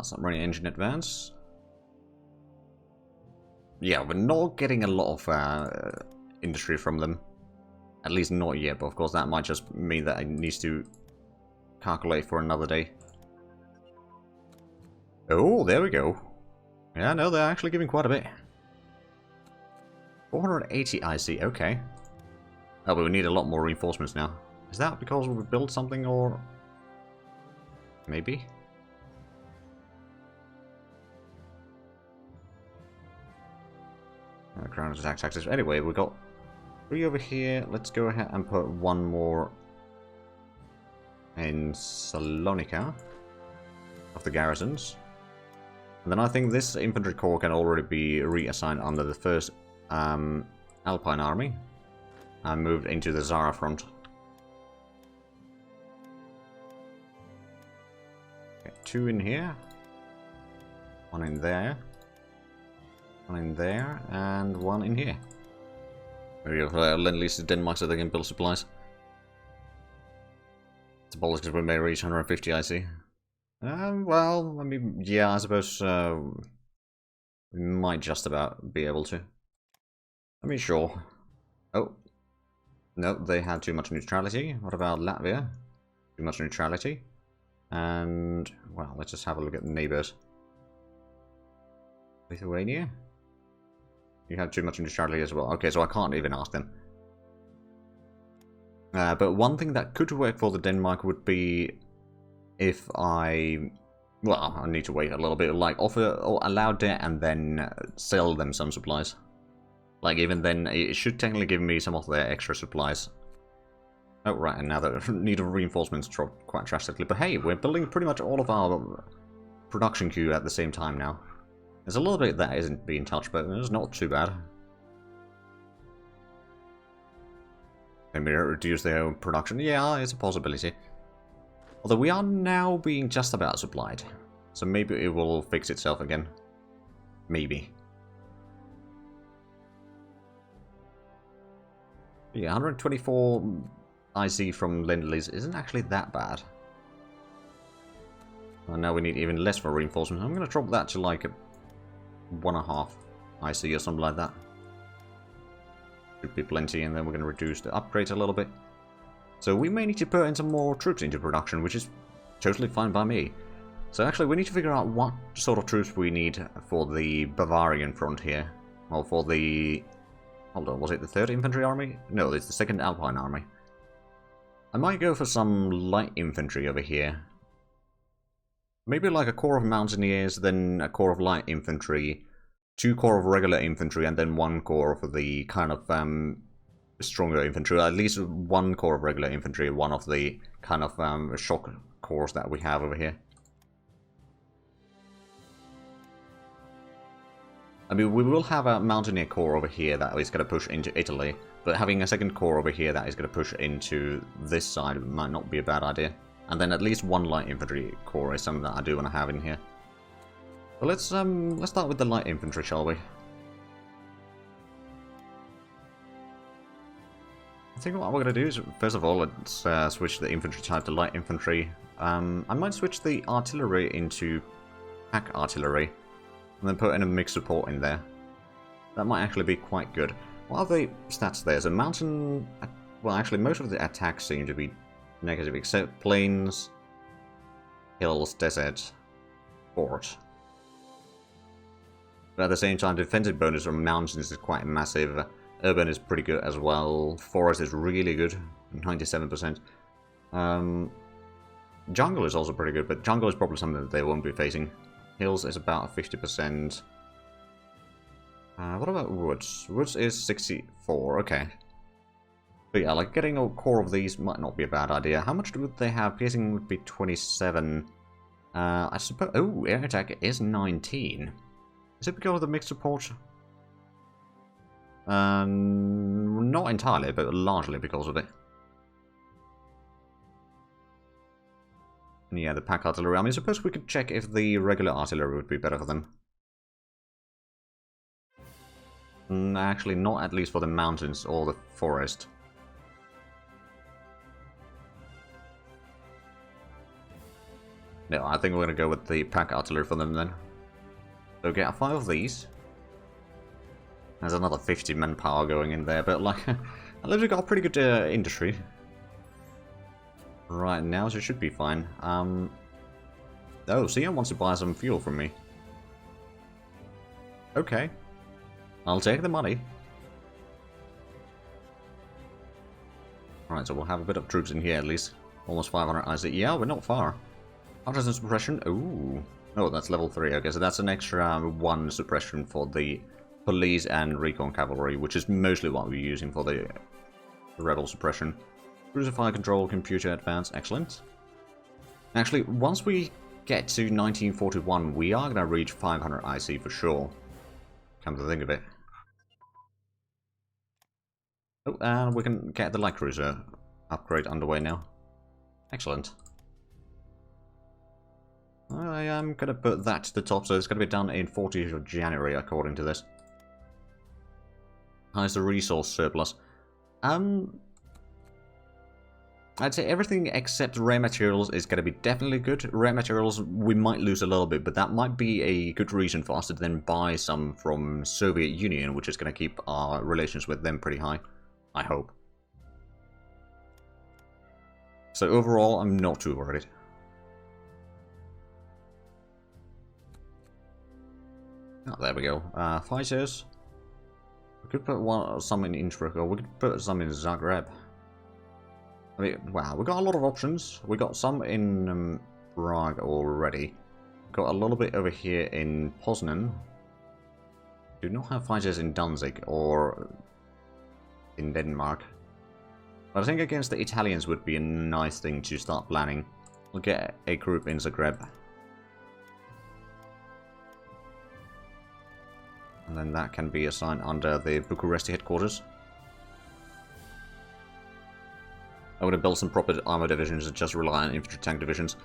Submarine engine advance. Yeah, we're not getting a lot of industry from them. At least not yet, but of course that might just mean that I need to calculate for another day. Oh, there we go. Yeah, no, they're actually giving quite a bit. 480 IC, okay. Oh, but we need a lot more reinforcements now. Is that because we built something, or... maybe? Ground attack tactics. Anyway, we've got 3 over here. Let's go ahead and put 1 more in Salonika of the garrisons. And then I think this infantry corps can already be reassigned under the 1st Alpine Army and moved into the Zara front. Okay, 2 in here, 1 in there, 1 in there, and 1 in here. Maybe I'll lend-lease to Denmark so they can build supplies. It's bollocks because we may reach 150 IC. Well, I mean, yeah, I suppose we might just about be able to. I mean, sure. Oh. No, they had too much neutrality. What about Latvia? Too much neutrality. And, well, let's just have a look at the neighbors. Lithuania? You have too much neutrality as well. Okay, so I can't even ask them. But one thing that could work for the Denmark would be if I... well, I need to wait a little bit. Like, offer or allow debt and then sell them some supplies. Like, even then, it should technically give me some of their extra supplies. Oh, right, and now the need of reinforcements dropped quite drastically. But hey, we're building pretty much all of our production queue at the same time now. There's a little bit that isn't being touched, but it's not too bad. Maybe reduce their own production. Yeah, it's a possibility. Although we are now being just about supplied. So maybe it will fix itself again. Maybe. Yeah, 124 IC from Lend-Lease isn't actually that bad. And now we need even less for reinforcement. I'm going to drop that to like a 1.5 IC or something like that. Should be plenty, and then we're going to reduce the upgrades a little bit. So we may need to put in some more troops into production, which is totally fine by me. So actually we need to figure out what sort of troops we need for the Bavarian front here. Well, for the... hold on, was it the 3rd Infantry Army? No, it's the 2nd Alpine Army. I might go for some light infantry over here. Maybe like a corps of mountaineers, then a corps of light infantry, 2 corps of regular infantry, and then 1 corps for the kind of stronger infantry. At least 1 corps of regular infantry, 1 of the kind of shock corps that we have over here. I mean, we will have a mountaineer corps over here that is going to push into Italy, but having a 2nd corps over here that is going to push into this side might not be a bad idea. And then at least 1 light infantry corps is something that I do want to have in here. But let's start with the light infantry, shall we? I think what we're going to do is, first of all, let's switch the infantry type to light infantry. I might switch the artillery into pack artillery, and then put in a mixed support in there. That might actually be quite good. What are the stats there? So mountain... well, actually, most of the attacks seem to be negative, except plains, hills, desert, fort. But at the same time, defensive bonus from mountains is quite massive. Urban is pretty good as well. Forest is really good, 97%. Jungle is also pretty good, but jungle is probably something that they won't be facing. Hills is about 50%. What about woods? Woods is 64, okay. But yeah, like getting a core of these might not be a bad idea. How much would they have? Piercing would be 27. I suppose... oh, air attack is 19. Is it because of the mixed support? Not entirely, but largely because of it. And yeah, the pack artillery. I mean, suppose we could check if the regular artillery would be better for them. Actually, not at least for the mountains or the forest. No, I think we're going to go with the pack artillery for them then. So get 5 of these. There's another 50 manpower going in there, but like, at least we got a pretty good industry right now, so it should be fine. Oh, Sion wants to buy some fuel from me. Okay. I'll take the money. Alright, so we'll have a bit of troops in here at least. Almost 500 IC. Yeah, we're not far. Partisan suppression. Ooh. Oh, that's level 3. Okay, so that's an extra 1 suppression for the police and recon cavalry, which is mostly what we're using for the rebel suppression. Cruiser fire control, computer advance. Excellent. Actually, once we get to 1941, we are going to reach 500 IC for sure. Come to think of it. Oh, and we can get the light cruiser upgrade underway now. Excellent. I am going to put that to the top, so it's going to be done in 40th of January, according to this. How's the resource surplus? I'd say everything except rare materials is going to be definitely good. Rare materials, we might lose a little bit, but that might be a good reason for us to then buy some from Soviet Union, which is going to keep our relations with them pretty high. I hope. So overall, I'm not too worried. Oh, there we go. Fighters. We could put some in Innsbruck, or we could put some in Zagreb. I mean, wow, we got a lot of options. We got some in Prague already. Got a little bit over here in Poznan. Do not have fighters in Danzig or in Denmark. But I think against the Italians would be a nice thing to start planning. We'll get a group in Zagreb. And then that can be assigned under the Bucharest headquarters. I'm going to build some proper armor divisions and just rely on infantry tank divisions.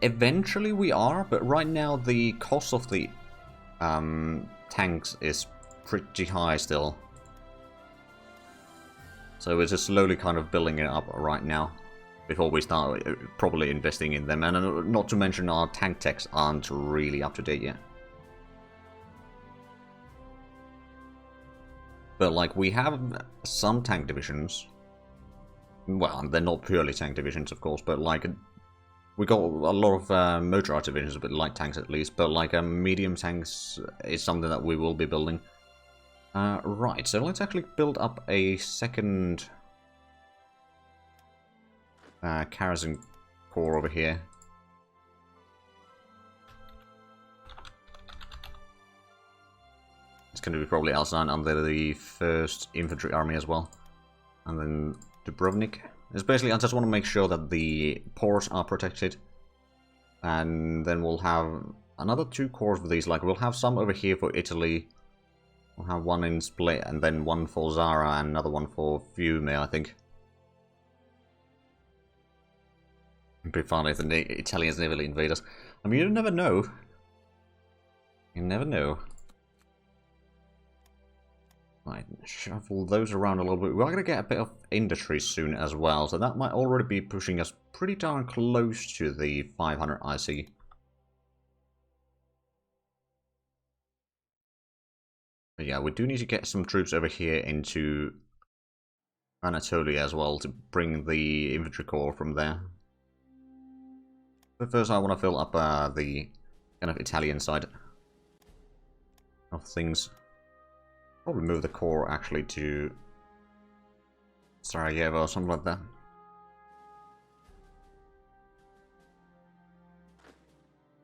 Eventually we are, but right now the cost of the tanks is pretty high still. So we're just slowly kind of building it up right now before we start properly investing in them. And not to mention our tank techs aren't really up to date yet. But like, we have some tank divisions. Well, they're not purely tank divisions, of course, but like, we got a lot of motor artillery divisions, a bit light tanks at least, but like medium tanks is something that we will be building. Right, so let's actually build up a second Karazin Corps over here. It's going to be probably assigned under the 1st Infantry Army as well. And then Dubrovnik. It's basically, I just want to make sure that the ports are protected. And then we'll have another 2 corps of these. Like, we'll have some over here for Italy. We'll have one in Split, and then one for Zara, and another one for Fiume, I think. It'd be funny if the Italians never invade us. I mean, you never know. You never know. Right, shuffle those around a little bit. We're going to get a bit of industry soon as well, so that might already be pushing us pretty darn close to the 500 IC. But yeah, we do need to get some troops over here into Anatolia as well to bring the infantry corps from there. But first I want to fill up the kind of Italian side of things. Probably move the corps actually to Sarajevo or something like that.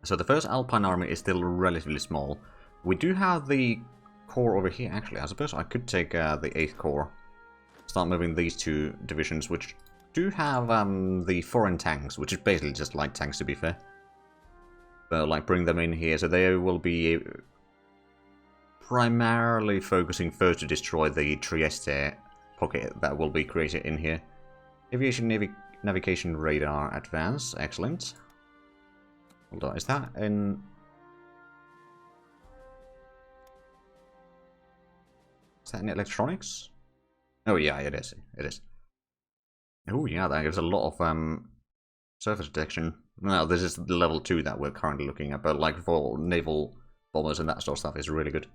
So the 1st Alpine Army is still relatively small. We do have the corps over here. Actually, I suppose I could take the 8th Corps. Start moving these 2 divisions, which do have the foreign tanks, which is basically just light tanks to be fair. But like, bring them in here, so they will be primarily focusing first to destroy the Trieste pocket that will be created in here. Aviation navigation radar advance, excellent. Hold on, is that in... Is that in electronics? Oh yeah, it is. It is. Oh yeah, that gives a lot of surface detection. No, this is the level 2 that we're currently looking at, but like for naval bombers and that sort of stuff, it's really good.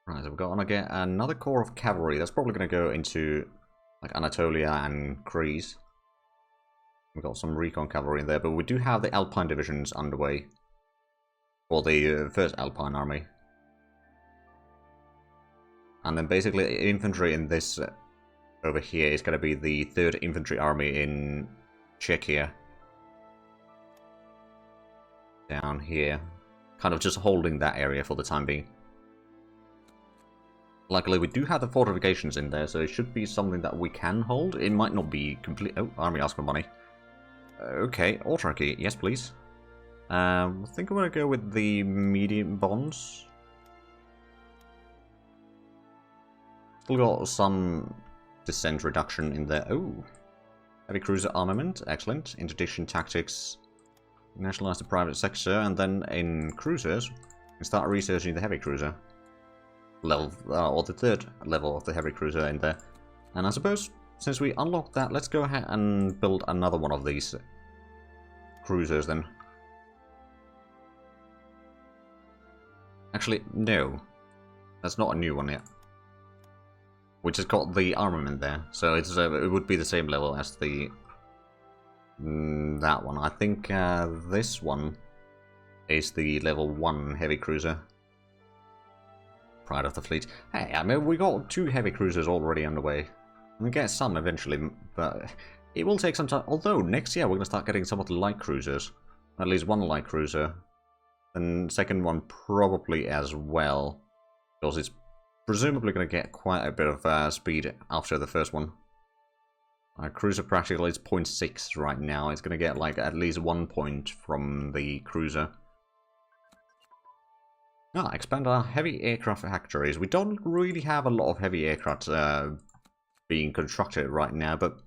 Right, so we're going to get another corps of cavalry. That's probably going to go into like Anatolia and Greece. We've got some recon cavalry in there, but we do have the Alpine divisions underway for the first Alpine army. And then basically infantry in this over here is going to be the 3rd Infantry Army in Czechia. Down here. Kind of just holding that area for the time being. Luckily, we do have the fortifications in there, so it should be something that we can hold. It might not be complete... Oh, army ask for money. Okay, autarky. Yes, please. I think I'm going to go with the medium bonds. Still got some descent reduction in there. Oh, heavy cruiser armament. Excellent. Interdiction tactics. Nationalize the private sector, and then in cruisers, we start researching the heavy cruiser level, or the 3rd level of the heavy cruiser in there. And I suppose, since we unlocked that, let's go ahead and build another one of these cruisers then. Actually, no. That's not a new one yet. We just got the armament there, so it's it would be the same level as the that one. I think this one is the level 1 heavy cruiser. Pride of the fleet. Hey, I mean, we got 2 heavy cruisers already underway. We'll get some eventually, but it will take some time. Although, next year we're going to start getting some of the light cruisers. At least 1 light cruiser. And second one probably as well. Because it's presumably going to get quite a bit of speed after the first one. Cruiser practically is 0.6 right now. It's going to get like at least 1 point from the cruiser. Expand our heavy aircraft factories. We don't really have a lot of heavy aircraft being constructed right now, but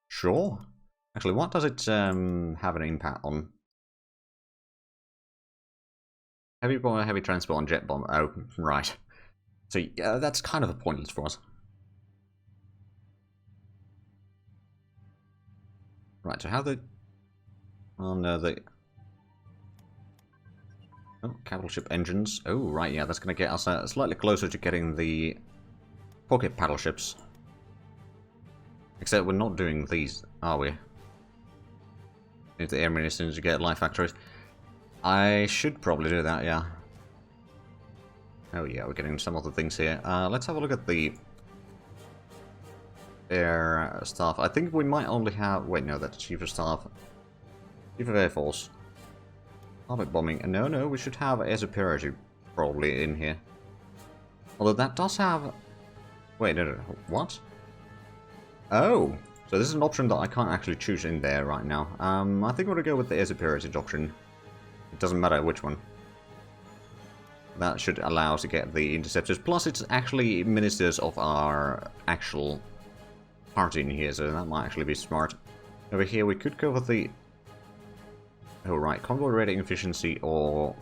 sure. Actually, what does it have an impact on? Heavy bomber, heavy transport, and jet bomber. Oh, right. So that's kind of a pointless for us. Right, so how the... Oh no, the... Oh, capital ship engines. Oh, right, yeah, that's going to get us slightly closer to getting the pocket paddle ships. Except we're not doing these, are we? Need the air munitions to get light factories. I should probably do that, yeah. Oh yeah, we're getting some of the things here. Let's have a look at the air staff. I think we might only have... Wait, no, that's Chief of Staff. Chief of Air Force. Atomic bombing. No, we should have air superiority probably in here. Although that does have... Wait, no, what? Oh! So this is an option that I can't actually choose in there right now. I think we're going to go with the air superiority option. It doesn't matter which one. That should allow us to get the interceptors. Plus, it's actually ministers of our actual party in here, so that might actually be smart. Over here, we could go with the... Oh, right. Convoy rating efficiency or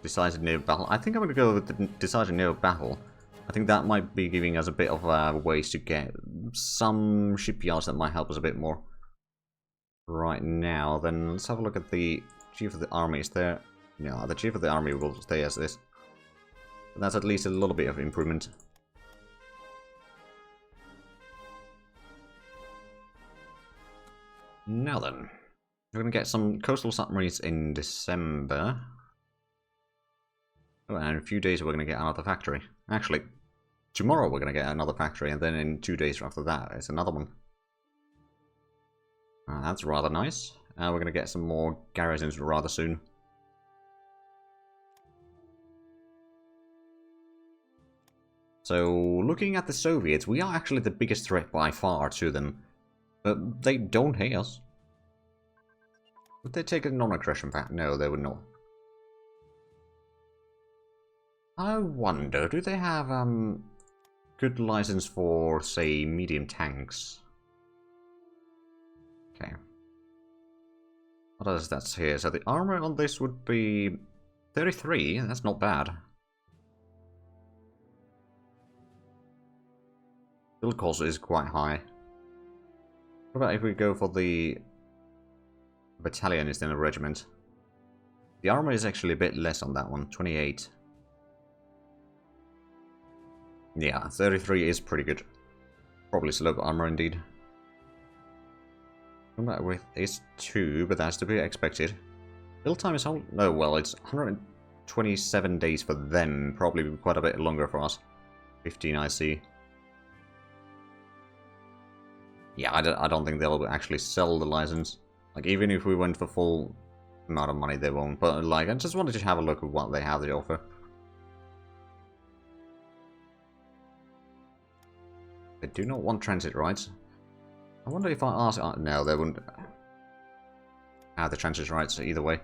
decisive naval battle. I think I'm going to go with the decisive naval battle. I think that might be giving us a bit of ways to get some shipyards that might help us a bit more. Right now, then let's have a look at the Chief of the Army. Is there... No, the Chief of the Army will stay as this. But that's at least a little bit of improvement. Now then. We're going to get some coastal submarines in December. Oh, and in a few days we're going to get another factory. Actually, tomorrow we're going to get another factory, and then in 2 days after that, it's another one. That's rather nice. We're going to get some more garrisons rather soon. So, looking at the Soviets, we are actually the biggest threat by far to them. But they don't hate us. Would they take a non-aggression pact? No, they would not. I wonder, do they have good license for, say, medium tanks? Okay. What does that say here? So the armor on this would be 33, that's not bad. Build cost is quite high. What about if we go for the battalion instead of regiment? The armor is actually a bit less on that one, 28. Yeah, 33 is pretty good. Probably slope armor indeed. Come back with is 2, but that's to be expected. Build time is no, well, it's 127 days for them, probably quite a bit longer for us. 15 I see. Yeah, I don't think they'll actually sell the license. Like, even if we went for full amount of money, they won't. But, like, I just wanted to have a look at what they have to offer. They do not want transit rights. I wonder if I ask... no, they wouldn't have the transit rights either way.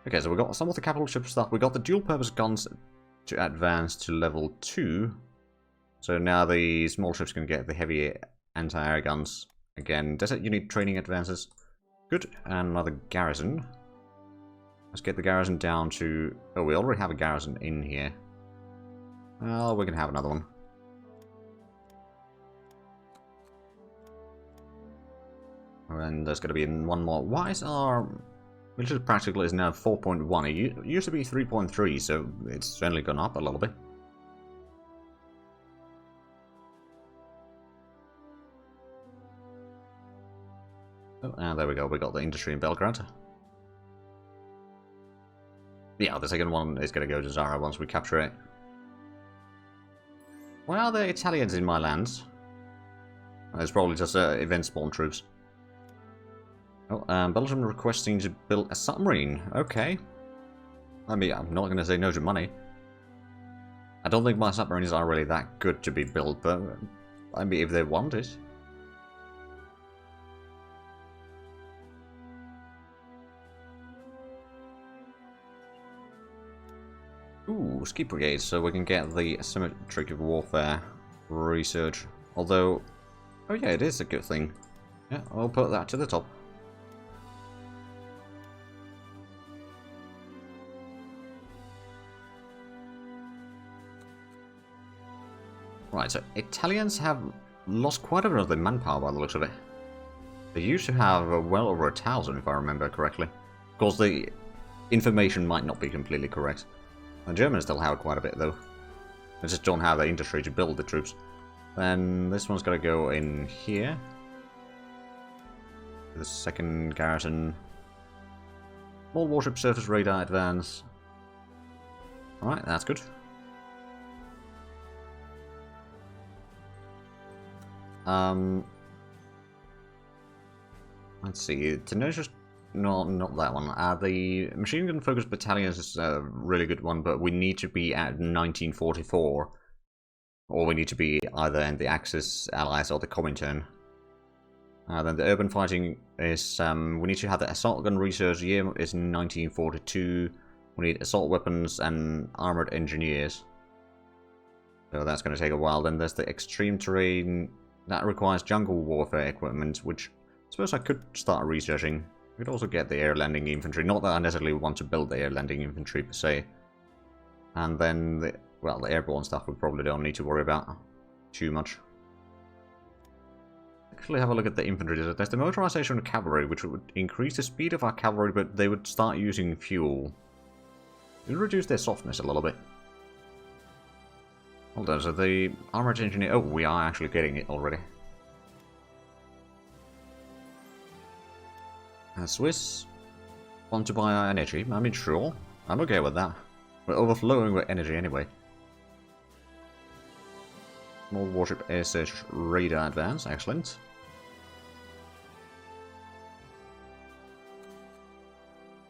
Okay, so we got some of the capital ship stuff. We got the dual-purpose guns to advance to level 2. So now the small ships can get the heavy anti-air guns. Again, does it? You need training advances. Good. And another garrison. Let's get the garrison down to... oh, we already have a garrison in here. Well, we can have another one. And there's going to be one more. Why is our military practical is now 4.1? It used to be 3.3, so it's certainly gone up a little bit. Oh, and there we go. We got the industry in Belgrade. Yeah, the second one is going to go to Zara once we capture it. Why are there Italians in my lands? It's probably just event spawn troops. Oh, Belgium requesting to build a submarine. Okay. I mean, I'm not going to say no to money. I don't think my submarines are really that good to be built, but I mean, if they want it. Ooh, ski brigades, so we can get the asymmetric warfare research. Although, oh yeah, it is a good thing. Yeah, I'll put that to the top. Right, so Italians have lost quite a bit of their manpower by the looks of it. They used to have well over 1,000, if I remember correctly. Of course, the information might not be completely correct. The Germans still have quite a bit, though. They just don't have the industry to build the troops. Then this one's got to go in here. The second garrison. Small warship surface radar advance. Alright, that's good. Let's see. Tenacious. No, not that one. The machine gun focused battalions is a really good one, but we need to be at 1944, or we need to be either in the Axis allies or the Comintern. Then the urban fighting is we need to have the assault gun research. Year is 1942. We need assault weapons and armored engineers. So that's going to take a while. Then there's the extreme terrain that requires jungle warfare equipment, which I suppose I could start researching. We could also get the air landing infantry. Not that I necessarily want to build the air landing infantry per se. And then, the airborne stuff we probably don't need to worry about too much. Actually, have a look at the infantry. There's the motorization of cavalry, which would increase the speed of our cavalry, but they would start using fuel. It would reduce their softness a little bit. Hold on, so the armored engineer... oh, we are actually getting it already. Swiss want to buy our energy. I mean, sure. I'm okay with that. We're overflowing with energy anyway. Small warship air search radar advance. Excellent.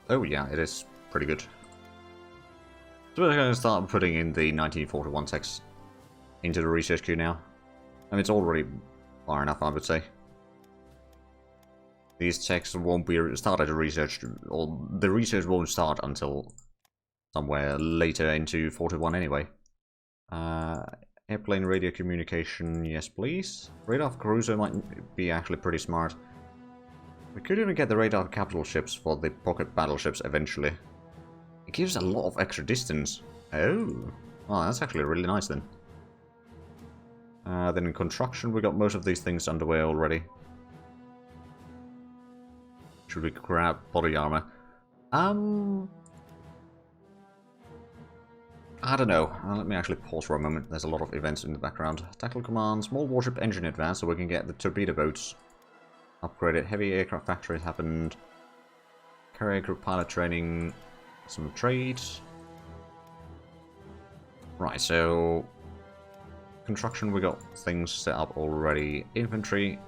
Oh yeah, it is pretty good. So we're going to start putting in the 1941 text into the research queue now. I mean, it's already far enough, I would say. These texts won't be started to research, or the research won't start until somewhere later into 41 anyway. Airplane radio communication, yes please. Radar for cruiser might be actually pretty smart. We could even get the radar for capital ships for the pocket battleships eventually. It gives a lot of extra distance. Oh, well, that's actually really nice then. Then in construction, we got most of these things underway already. Should we grab body armor? I don't know. Let me actually pause for a moment. There's a lot of events in the background. Tactical command, small warship engine advance, so we can get the torpedo boats upgraded. Heavy aircraft factory happened. Carrier group pilot training. Some trades. Right, so construction, we got things set up already. Infantry,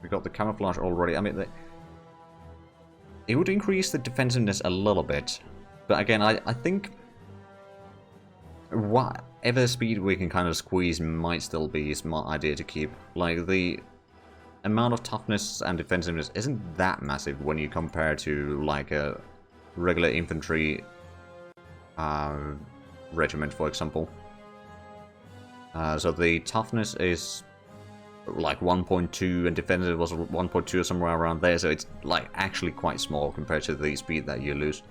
we got the camouflage already. I mean, it would increase the defensiveness a little bit, but again, I think whatever speed we can kind of squeeze might still be a smart idea to keep. Like, the amount of toughness and defensiveness isn't that massive when you compare to like a regular infantry regiment, for example. So the toughness is like 1.2 and defensive was 1.2 or somewhere around there, so it's like actually quite small compared to the speed that you lose.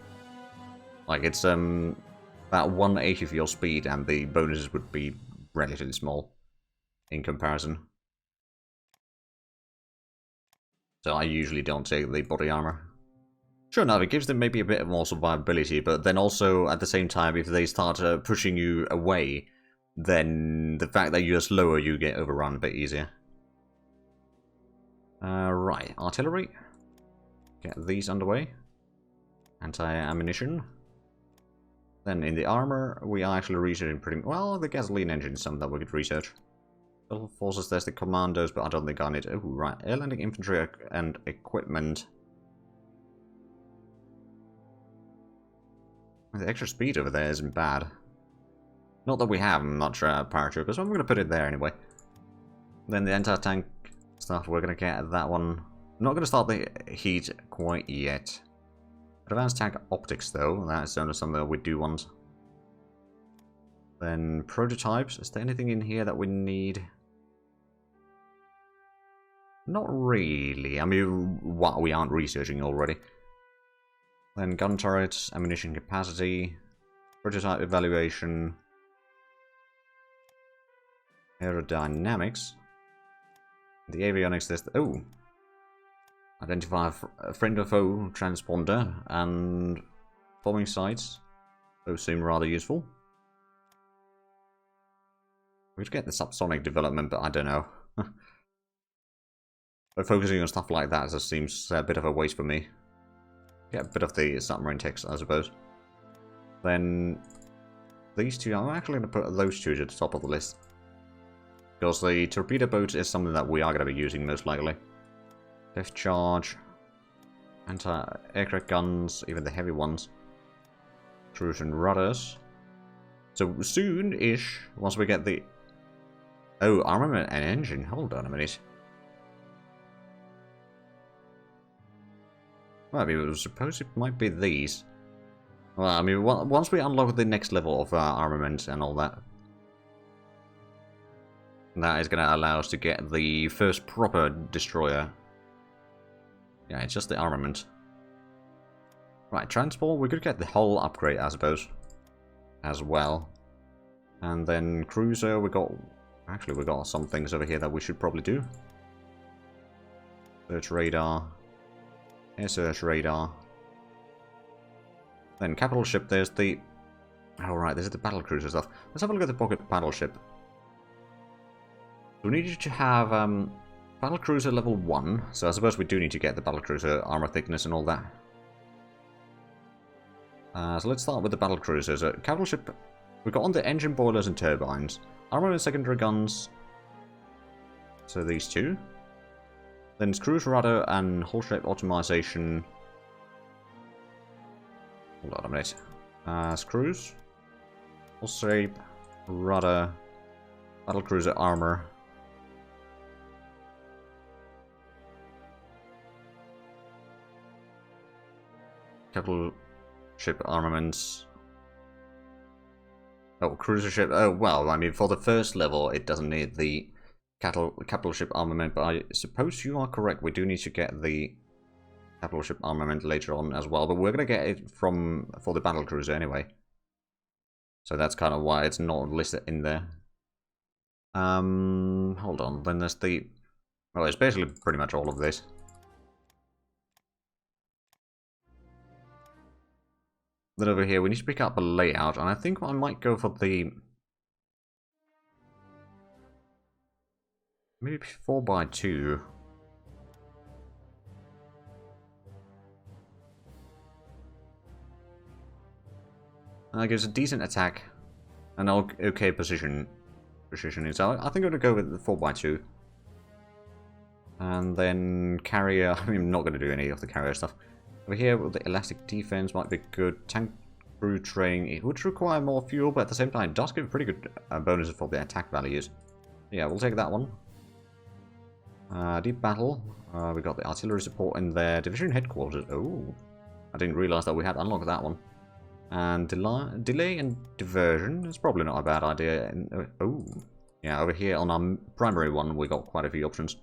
Like, it's about 1/8 of your speed, and the bonuses would be relatively small in comparison. So I usually don't take the body armor. Sure enough, it gives them maybe a bit more survivability, but then also at the same time, if they start pushing you away, then the fact that you're slower, you get overrun a bit easier. Right, artillery. Get these underway. Anti-ammunition. Then in the armor, we are actually researching pretty well. The gasoline engine is something that we could research. Special forces, there's the commandos, but I don't think I need. Oh, right. Air landing infantry and equipment. The extra speed over there isn't bad. Not that we have much paratroopers, so I'm going to put it there anyway. Then the anti-tank stuff, we're going to get that one. I'm not going to start the heat quite yet. Advanced tank optics, though, that's something that we do want. Then prototypes, is there anything in here that we need? Not really. I mean, what we aren't researching already. Then gun turrets, ammunition capacity, prototype evaluation, aerodynamics. The avionics, there's the, oh! Identify a friend or foe transponder and bombing sites. Those seem rather useful. We could get the subsonic development, but I don't know. But focusing on stuff like that just seems a bit of a waste for me. Get a bit of the submarine text, I suppose. Then these two, I'm actually going to put those two at the top of the list. Because the torpedo boat is something that we are going to be using most likely. Depth charge, anti-aircraft guns, even the heavy ones. Cruise and rudders. So soon-ish, once we get the... Oh, armament and engine. Hold on a minute. Well, I mean, I suppose it might be these. Well, I mean, once we unlock the next level of armament and all that, that is going to allow us to get the first proper destroyer. Yeah, it's just the armament. Right, transport, we could get the whole upgrade, I suppose, as well. And then cruiser, we got... Actually, we got some things over here that we should probably do. Search radar. Air search radar. Then capital ship, there's the... Oh, right, this is the battle cruiser stuff. Let's have a look at the pocket battle ship. We need you to have battle cruiser level 1, so I suppose we do need to get the battle cruiser armor thickness and all that. So let's start with the battle cruisers. Capital ship, we got on the engine boilers and turbines. Armor and secondary guns, so these two. Then it's cruise rudder and hull shape optimization. Hold on a minute. Cruise, hull shape, rudder, battle cruiser armor. Capital ship armaments. Oh, cruiser ship. Oh, well, I mean, for the first level, it doesn't need the capital ship armament, but I suppose you are correct. We do need to get the capital ship armament later on as well, but we're going to get it for the battle cruiser anyway. So that's kind of why it's not listed in there. Hold on. Then there's the... Well, it's basically pretty much all of this. Then over here, we need to pick up a layout, and I think I might go for the... Maybe 4x2. Gives a decent attack, and okay positioning. So I think I'm going to go with the 4x2. And then carrier, I'm not going to do any of the carrier stuff. Over here, with the elastic defense might be good. Tank crew train, it would require more fuel, but at the same time, it does give pretty good bonuses for the attack values. Yeah, we'll take that one. Deep battle, we got the artillery support in there. Division headquarters, oh. I didn't realize that we had unlocked that one. And delay and diversion is probably not a bad idea. Oh, yeah, over here on our primary one, we got quite a few options.